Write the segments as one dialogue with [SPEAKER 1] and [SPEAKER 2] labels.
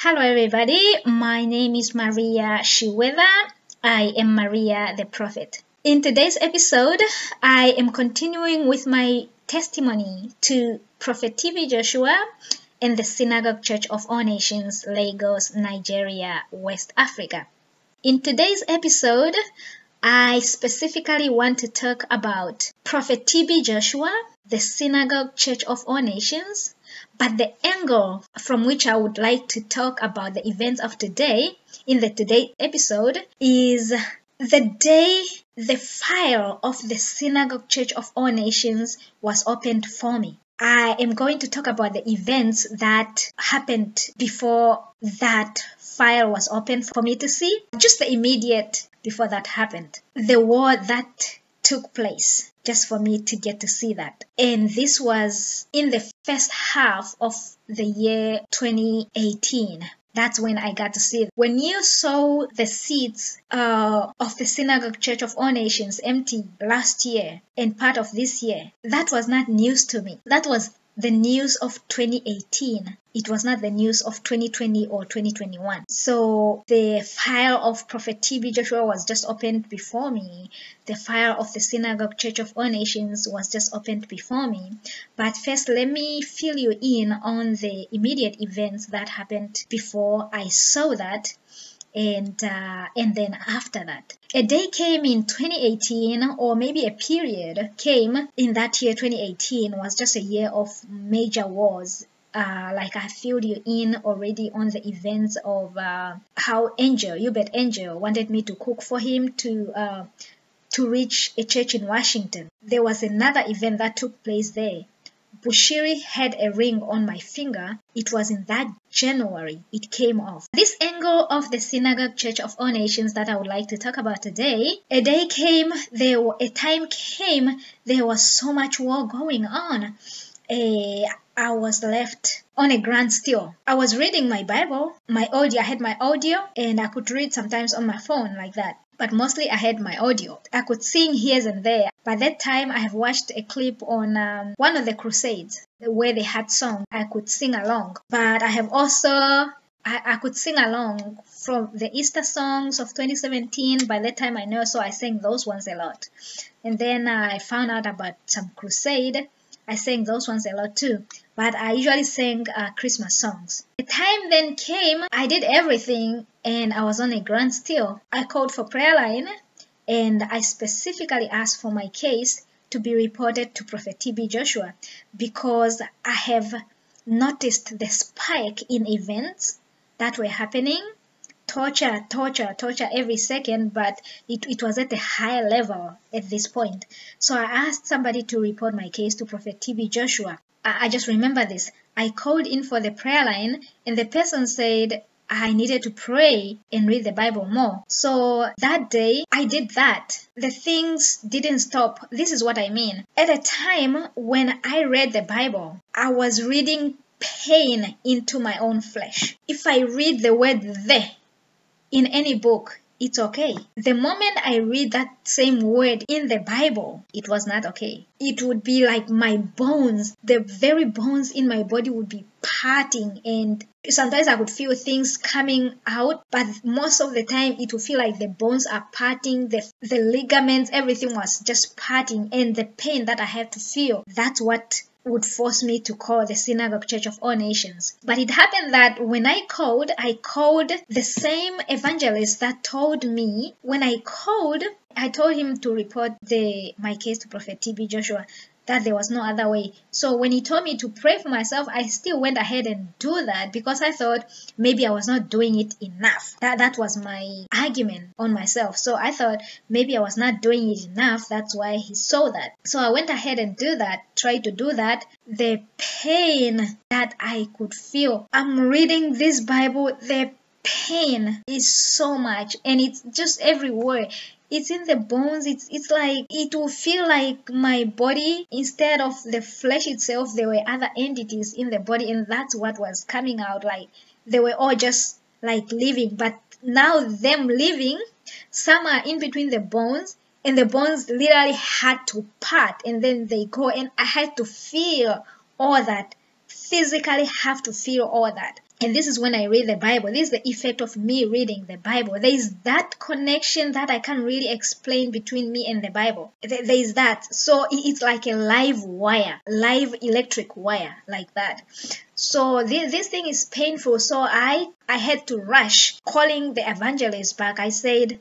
[SPEAKER 1] Hello everybody, my name is Maria Shiweda. I am Maria the Prophet. In today's episode, I am continuing with my testimony to Prophet TB Joshua and the Synagogue Church of All Nations, Lagos, Nigeria, West Africa. In today's episode, I specifically want to talk about Prophet TB Joshua, the Synagogue Church of All Nations, but the angle from which I would like to talk about the events of today in the today episode is the day the file of the Synagogue Church of All Nations was opened for me. I am going to talk about the events that happened before that file was opened for me to see, just the immediate before that happened. The war that took place, just for me to get to see that. And this was in the first half of the year 2018. That's when I got to see it. When you saw the seats of the Synagogue Church of All Nations empty last year and part of this year, that was not news to me. That was the news of 2018. It was not the news of 2020 or 2021. So the file of Prophet TB Joshua was just opened before me. The file of the Synagogue Church of All Nations was just opened before me. But first, let me fill you in on the immediate events that happened before I saw that. And then after that, a day came in 2018, or maybe a period came in that year 2018 was just a year of major wars. Like I filled you in already on the events of how Hubert Angel wanted me to cook for him to reach a church in Washington. There was another event that took place there. Bushiri had a ring on my finger. It was in that January it came off. This angle of the Synagogue Church of All Nations that I would like to talk about today, a time came, there was so much war going on. I was left on a grand still. I was reading my Bible, I had my audio, and I could read sometimes on my phone like that. But mostly I had my audio. I could sing here and there. By that time, I have watched a clip on one of the crusades where they had songs. I could sing along. But I have also, I could sing along from the Easter songs of 2017. By that time, I know, so I sang those ones a lot. And then I found out about some crusade. I sang those ones a lot too. But I usually sang Christmas songs. The time then came, I did everything, and I was on a grand still. I called for prayer line, and I specifically asked for my case to be reported to Prophet TB Joshua because I have noticed the spike in events that were happening. Torture every second, but it was at a high level at this point. So I asked somebody to report my case to Prophet TB Joshua. I just remember this. I called in for the prayer line, and the person said I needed to pray and read the Bible more. So that day, I did that. The things didn't stop. This is what I mean. At a time when I read the Bible, I was reading pain into my own flesh. If I read the word "the" in any book, it's okay. The moment I read that same word in the Bible, it was not okay. It would be like my bones, the very bones in my body would be parting, and sometimes I would feel things coming out, but most of the time it would feel like the bones are parting, the ligaments, everything was just parting, and the pain that I have to feel, that's what would force me to call the Synagogue Church of All Nations. But it happened that when I called the same evangelist that told me. When I called, I told him to report my case to Prophet TB Joshua, that there was no other way. So when he told me to pray for myself, I still went ahead and do that because I thought maybe I was not doing it enough. That was my argument on myself. So I thought maybe I was not doing it enough. That's why he saw that. So I went ahead and tried to do that. The pain that I could feel. I'm reading this Bible, the pain is so much, and it's just everywhere. It's in the bones. It's like it will feel like my body, instead of the flesh itself, there were other entities in the body, and that's what was coming out. Like they were all just like living, but now them living, some are in between the bones, and the bones literally had to part, and then they go, and I had to feel all that. Physically have to feel all that. And this is when I read the Bible. This is the effect of me reading the Bible. There is that connection that I can't really explain between me and the Bible. There is that. So it's like a live wire, live electric wire, like that. So this thing is painful. So I had to rush calling the evangelist back. I said,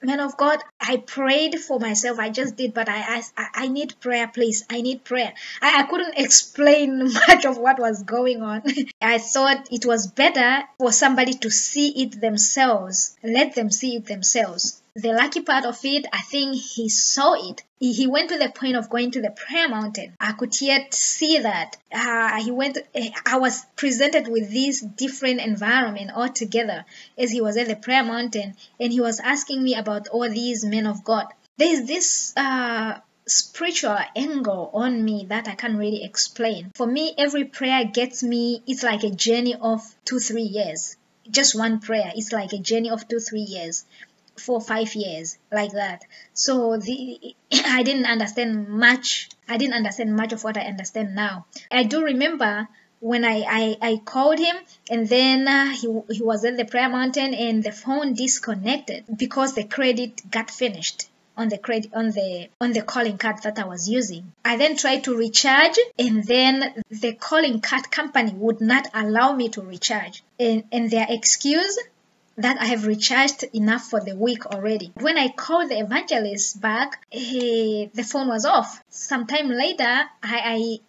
[SPEAKER 1] man of God, I prayed for myself. I just did, but I need prayer, please. I need prayer. I couldn't explain much of what was going on. I thought it was better for somebody to see it themselves. Let them see it themselves. The lucky part of it, I think he saw it. He went to the point of going to the prayer mountain. I could yet see that. I was presented with this different environment altogether as he was at the prayer mountain, and he was asking me about all these men of God. There is this spiritual angle on me that I can't really explain. For me, every prayer gets me, it's like a journey of 2-3 years. Just one prayer, it's like a journey of 2-3 years. 4-5 years, like that. So I didn't understand much. I didn't understand much of what I understand now. I do remember when I called him, and then he was at the prayer mountain, and the phone disconnected because the credit got finished on the credit on the calling card that I was using. I then tried to recharge, and then the calling card company would not allow me to recharge, and their excuse that I have recharged enough for the week already. When I called the evangelist back, the phone was off. Sometime later, I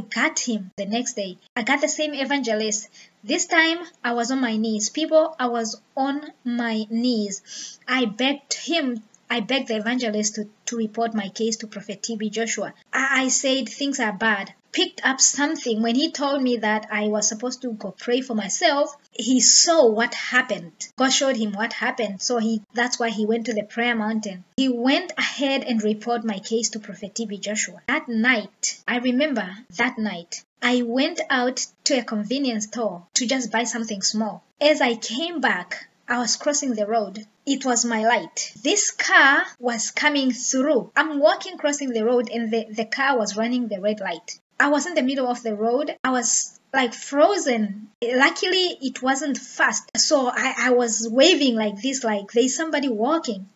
[SPEAKER 1] got him the next day. I got the same evangelist. This time, I was on my knees. People, I was on my knees. I begged the evangelist to report my case to Prophet TB Joshua. I said things are bad. Picked up something. When he told me that I was supposed to go pray for myself, he saw what happened. God showed him what happened. So that's why he went to the prayer mountain. He went ahead and reported my case to Prophet TB Joshua. That night, I remember that night, I went out to a convenience store to just buy something small. As I came back, I was crossing the road. It was my light. This car was coming through. I'm walking, crossing the road, and the car was running the red light. I was in the middle of the road. I was like frozen. Luckily, it wasn't fast. So I was waving like this, like there's somebody walking.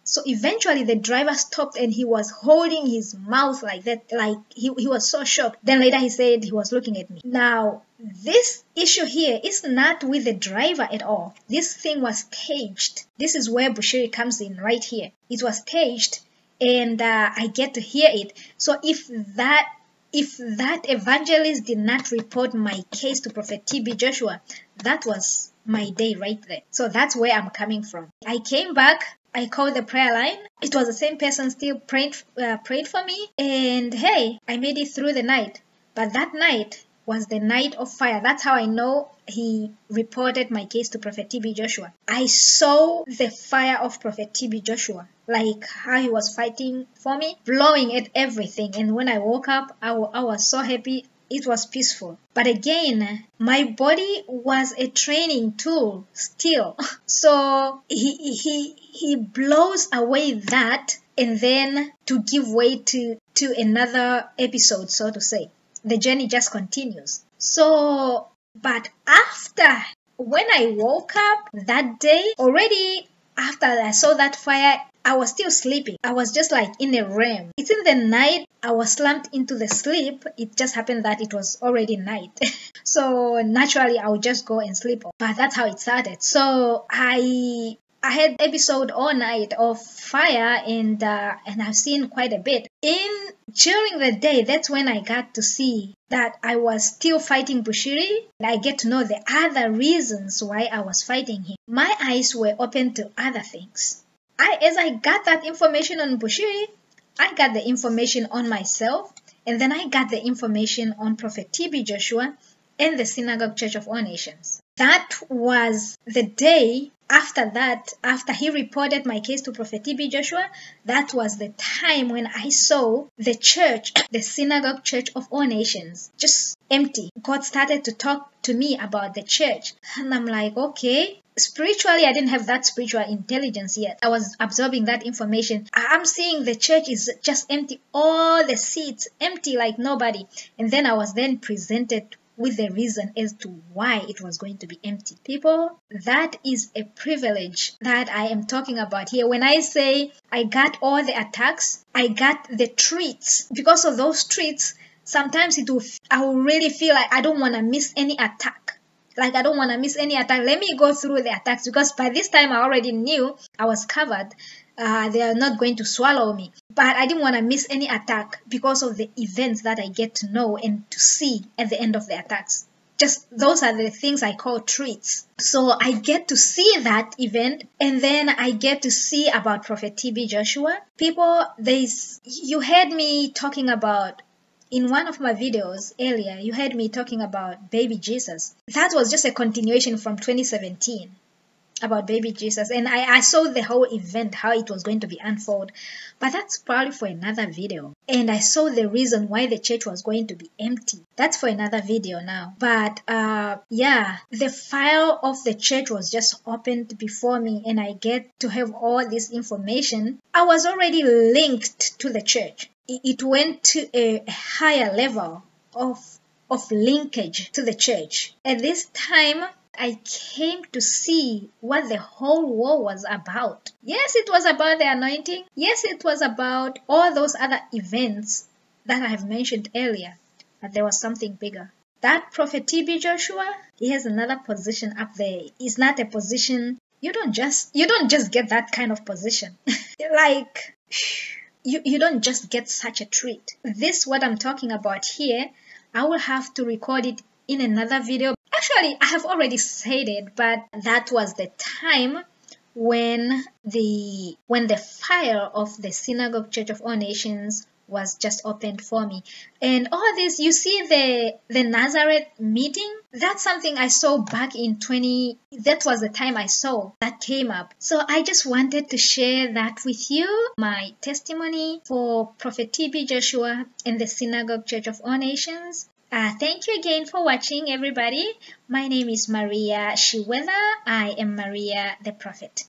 [SPEAKER 1] So eventually the driver stopped, and he was holding his mouth like that, like he was so shocked. Then later he said he was looking at me. Now, this issue here is not with the driver at all. This thing was staged. This is where Bushiri comes in, right here. It was staged, and I get to hear it. So if that evangelist did not report my case to Prophet TB Joshua, that was my day right there. So that's where I'm coming from. I came back. I called the prayer line. It was the same person still prayed for me. And hey, I made it through the night. But that night was the night of fire. That's how I know he reported my case to Prophet TB Joshua. I saw the fire of Prophet TB Joshua, like how he was fighting for me, blowing at everything. And when I woke up, I was so happy. It was peaceful. But again, my body was a training tool still. So he blows away that, and then to give way to another episode, so to say. The journey just continues. So, but after, when I woke up that day, already after I saw that fire, I was still sleeping. I was just like in a REM. It's in the night. I was slumped into the sleep. It just happened that it was already night. So naturally, I would just go and sleep. But that's how it started. So I had episode all night of fire, and I've seen quite a bit. During the day, that's when I got to see that I was still fighting Bushiri. I get to know the other reasons why I was fighting him. My eyes were open to other things. As I got that information on Bushiri, I got the information on myself, and then I got the information on Prophet TB Joshua and the Synagogue Church of All Nations. That was the day after that, after he reported my case to Prophet TB Joshua. That was the time when I saw the church, the Synagogue Church of All Nations, just empty. God started to talk to me about the church, and I'm like, okay. Spiritually, I didn't have that spiritual intelligence yet. I was absorbing that information. I'm seeing the church is just empty. All the seats empty like nobody. And then I was then presented with the reason as to why it was going to be empty. People, that is a privilege that I am talking about here. When I say I got all the attacks, I got the treats. Because of those treats, sometimes I will really feel like I don't want to miss any attack. Like, I don't want to miss any attack. Let me go through the attacks, because by this time I already knew I was covered. They are not going to swallow me. But I didn't want to miss any attack because of the events that I get to know and to see at the end of the attacks. Just those are the things I call treats. So I get to see that event, and then I get to see about Prophet TB Joshua. People, you heard me talking about, in one of my videos earlier, you heard me talking about baby Jesus. That was just a continuation from 2017 about baby Jesus, and I saw the whole event, how it was going to be unfold, but that's probably for another video. And I saw the reason why the church was going to be empty. That's for another video now. But yeah, the file of the church was just opened before me, and I get to have all this information. I was already linked to the church. It went to a higher level of linkage to the church. At this time, I came to see what the whole war was about. Yes, it was about the anointing. Yes, it was about all those other events that I have mentioned earlier. But there was something bigger. That Prophet TB Joshua, he has another position up there. It's not a position, you don't just get that kind of position. Like, you don't just get such a treat. This, what I'm talking about here, I will have to record it in another video. Actually, I have already said it, but that was the time when the file of the Synagogue Church of All Nations was just opened for me. And all this, you see the Nazareth meeting, that's something I saw back in that was the time I saw that came up. So I just wanted to share that with you, my testimony for Prophet TB Joshua and the Synagogue Church of All Nations. Thank you again for watching, everybody. My name is Maria Shiweda. I am Maria the Prophet.